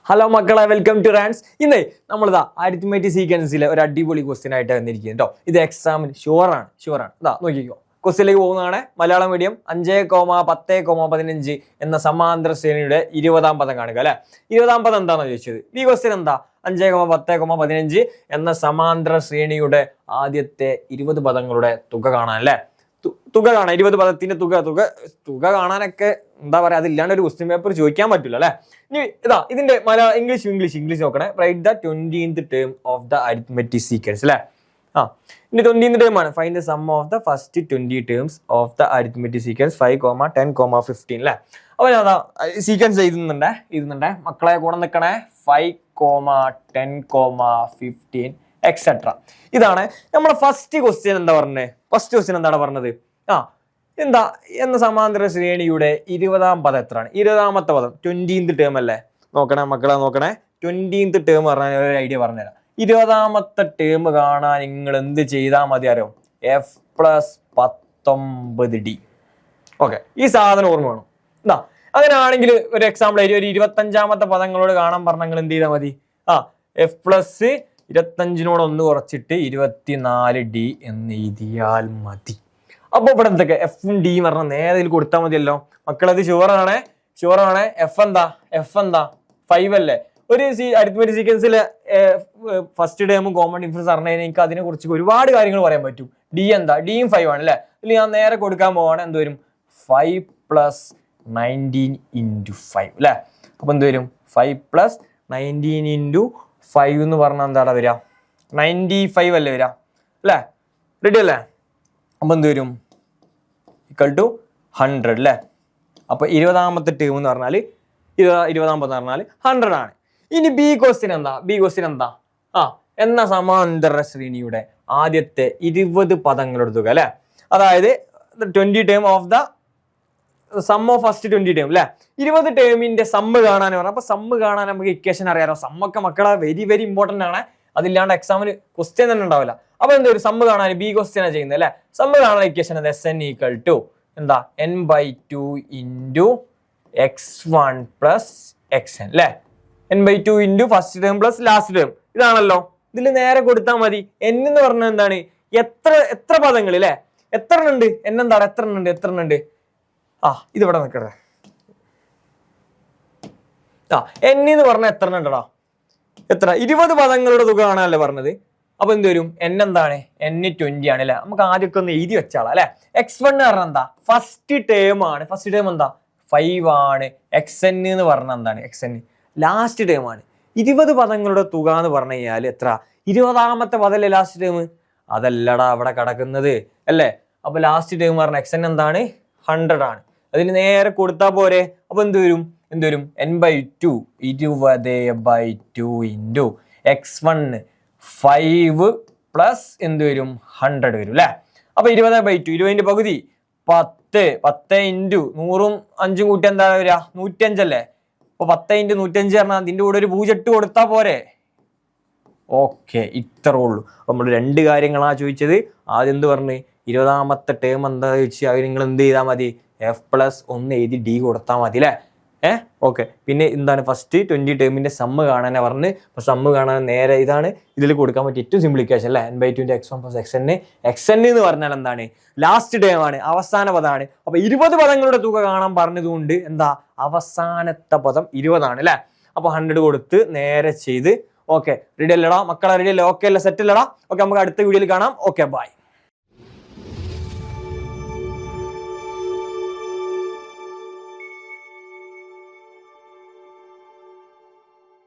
Hello മക്കളെ, welcome to റാൻസ്. ഇന്ന് നമ്മളിതാ അരിത്മെറ്റിക് സീക്വൻസിലെ ഒരു അടിപൊളി ക്വസ്റ്റ്യൻ ആയിട്ട് വന്നിരിക്കുന്നത് കേട്ടോ. ഇത് എക്സാമിന് ഷുവറാണ്. ഇതാ നോക്കിക്കോ, ക്വസ്റ്റ്യനിലേക്ക് പോകുന്നതാണ്. മലയാളം മീഡിയം 5,10,15 എന്ന സമാന്തര ശ്രേണിയുടെ 20-ാം പദം കാണുക അല്ലെ. 20-ാം പദം എന്താണെന്ന് ചോദിച്ചത്. ഈ ക്വസ്റ്റ്യൻ എന്താ? 5,10,15 എന്ന സമാന്തര ശ്രേണിയുടെ ആദ്യത്തെ 20 പദങ്ങളുടെ തുക കാണാൻ അല്ലെ. തുക കാണാൻ 20 പദത്തിന്റെ തുക കാണാനൊക്കെ എന്താ പറയാ, അതില്ലാണ്ട് ഒരു ക്വസ്റ്റ്യൻ പേപ്പർ ചോദിക്കാൻ പറ്റില്ല അല്ലെ. ഇനി ഇതാ ഇതിന്റെ ഇംഗ്ലീഷ് നോക്കണേ. Write the 20th term of the arithmetic sequence അല്ലെ. ഇനി 20th ടേം ആണ്. Find the sum of the first 20 terms of the arithmetic sequence 5, 10, 15 അല്ലെ. അപ്പൊ ഞാൻ സീക്വൻസ് എഴുതുന്നുണ്ടേ മക്കളെ, കൂടെ നിൽക്കണേ. 5, 10, 15 എക്സെട്ര. ഇതാണ് നമ്മളെ ഫസ്റ്റ് ക്വസ്റ്റ്യൻ. എന്താണ് പറഞ്ഞത്? എന്താ എന്ന സമാന്തര ശ്രേണിയുടെ 20-ാം പദം എത്രയാണ്? 20-ാമത്തെ പദം 20th ടേം അല്ലേ. നോക്കണേ മക്കളെ, 20th ടേം പറഞ്ഞ ഒരു ഐഡിയ പറഞ്ഞുതരാം. 20-ാമത്തെ ടേം കാണാൻ നിങ്ങൾ എന്ത് ചെയ്താൽ മതി അറിയോ? F+19D. ഓക്കെ, ഈ സാധനം ഓർമ്മ വേണം. അങ്ങനെയാണെങ്കിൽ ഒരു എക്സാമ്പിൾ ആയിട്ട് ഒരു 25-ാമത്തെ പദങ്ങളോട് കാണാൻ പറഞ്ഞാൽ നിങ്ങൾ എന്ത് ചെയ്താൽ മതി? F+25 ഒന്ന് കുറച്ചിട്ട് 24D എന്ന് എഴുതിയാൽ മതി. അപ്പൊ ഇവിടെ എന്തൊക്കെ എഫും ഡിയും പറഞ്ഞ നേരെ കൊടുത്താൽ മതിയല്ലോ മക്കളെ. അത് ഷുവറാണ്. എഫ് എന്താ? 5 അല്ലേ. ഒരു അരിത്മെറ്റിക് സീക്വൻസിലെ ഫസ്റ്റ് ടേമും കോമൺ ഡിഫറൻസ് അറിഞ്ഞാൽ എനിക്ക് അതിനെ കുറിച്ച് ഒരുപാട് കാര്യങ്ങൾ പറയാൻ പറ്റും. ഡി എന്താ? ഡിയും 5 ആണ് അല്ലെ. ഇതിൽ ഞാൻ നേരെ കൊടുക്കാൻ പോവാണ്. എന്ത് വരും? 5 + 19 × 5 അല്ലെ. അപ്പൊ എന്ത് വരും? 5 + 19 × 5 എന്ന് പറഞ്ഞാൽ എന്താണ് വരിക? 95 അല്ലേ വരിക അല്ലെ. റെഡി അല്ലേ? അപ്പൊ എന്ത് വരും? = 100 അല്ലേ. അപ്പൊ 20-ാമത്തെ ടേം എന്ന് പറഞ്ഞാല് 20-ാം പദം പറഞ്ഞാൽ 100 ആണ്. ഇനി ബി ക്വസ്റ്റ്യൻ എന്താ? എന്ന സമാന്തര ശ്രേണിയുടെ ആദ്യത്തെ 20 പദങ്ങളുടെ തുക അല്ലെ. അതായത് 20 term of the sum of first 20 term അല്ലെ. 20 ടേമിന്റെ സമ്മ് കാണാൻ പറഞ്ഞാൽ, അപ്പൊ സമ്മ് കാണാൻ നമുക്ക് ഇക്വേഷൻ അറിയാലോ. സമ്മൊക്കെ മക്കളെ വെരി വെരി ഇമ്പോർട്ടന്റ് ആണ്. അതില്ലാണ്ട് എക്സാമിന് ക്വസ്റ്റ്യൻ തന്നെ ഉണ്ടാവില്ല. അപ്പൊ എന്താ ഒരു സമ്മ് കാണാൻ ബി ക്വസ്റ്റ്യൻ ആണ് ചെയ്യുന്നത് അല്ലെ. സമ്മ് കാണാൻ ഇക്വേഷൻ Sn = എന്താ? n/2 × x1 + xn അല്ലെ. n/2 × first term plus last term. ഇതാണല്ലോ. ഇതിൽ നേരെ കൊടുത്താൽ മതി. n എന്ന് പറഞ്ഞാൽ എന്താണ്? എത്ര പദങ്ങൾ അല്ലെ. എത്ര ഉണ്ട്? n എന്താണ്? എത്ര ഉണ്ട്? ഇതിവിടെ നിൽക്കട്ടെ. n എന്ന് പറഞ്ഞാൽ എത്ര ഉണ്ടടാ? എത്ര? 20 പദങ്ങളുടെ തുക കാണാനല്ലേ പറഞ്ഞത്. അപ്പൊ എന്ത് വരും? n എന്താണ്? n 20 ആണ് അല്ലെ. നമുക്ക് ആദ്യമൊക്കെ ഒന്ന് എഴുതി വെച്ചാളാം അല്ലെ. x1 എന്ന് പറഞ്ഞാൽ എന്താ? ഫസ്റ്റ് ടേം ആണ്. ഫസ്റ്റ് ടേം എന്താ? 5 ആണ്. xn എന്ന് പറഞ്ഞാൽ എന്താണ്? xn ലാസ്റ്റ് ടേം ആണ്. 20 പദങ്ങളുടെ തുക എന്ന് പറഞ്ഞു കഴിഞ്ഞാൽ എത്ര? 20-ാമത്തെ പദല്ലേ ലാസ്റ്റ് ടേം? അതല്ലടാ അവിടെ കിടക്കുന്നത് അല്ലേ. അപ്പൊ ലാസ്റ്റ് ടേം പറഞ്ഞ xn എന്താണ്? 100 ആണ്. അതിന് നേരെ കൊടുത്താൽ പോരെ. അപ്പൊ എന്ത് വരും? n/2 20/2 × x1 5 + എന്ത് വരും? 100 വരും അല്ലെ. അപ്പൊ 20/2 20ന്റെ പകുതി 10 × 100ഉം 5ഉം കൂട്ടി എന്താ വരിക? 105 അല്ലേ. അപ്പൊ 10 × 105 പറഞ്ഞാൽ അതിന്റെ കൂടെ ഒരു 0 ഇട്ട് കൊടുത്താൽ പോരെ. ഓക്കെ, ഇത്രേ ഉള്ളൂ. നമ്മൾ 2 കാര്യങ്ങളാ ചോദിച്ചത്. ആദ്യം എന്ത് പറഞ്ഞ് 20-ാമത്തെ ടേം എന്താ ചോദിച്ചാൽ അത് നിങ്ങൾ എന്ത് ചെയ്താൽ മതി? F+1 എഴുതി D കൊടുത്താൽ മതി അല്ലെ. ഓക്കെ. പിന്നെ എന്താണ്? ഫസ്റ്റ് 20 ടേമിന്റെ സമ്മ് കാണാനാ പറഞ്ഞ്. അപ്പൊ സമ്മ് കാണാൻ നേരെ ഇതാണ്. ഇതിൽ കൊടുക്കാൻ പറ്റിയ ഏറ്റവും സിംപ്ലിക്കേഷൻ അല്ലെ. n/2 × x1 + xn എന്ന് പറഞ്ഞാൽ എന്താണ്? ലാസ്റ്റ് ടേം ആണ്, അവസാന പദമാണ്. അപ്പൊ 20 പദങ്ങളുടെ തുക കാണാൻ പറഞ്ഞതുകൊണ്ട് എന്താ? അവസാനത്തെ പദം 20 ആണ് അല്ലെ. അപ്പൊ 100 കൊടുത്ത് നേരെ ചെയ്ത്. ഓക്കെ, റെഡി അല്ലടാ മക്കളെ? റെഡി അല്ലേ? ഓക്കെ അല്ലേ? സെറ്റ് അല്ലടാ? ഓക്കെ, നമുക്ക് അടുത്ത വീഡിയോയിൽ കാണാം. Okay, by.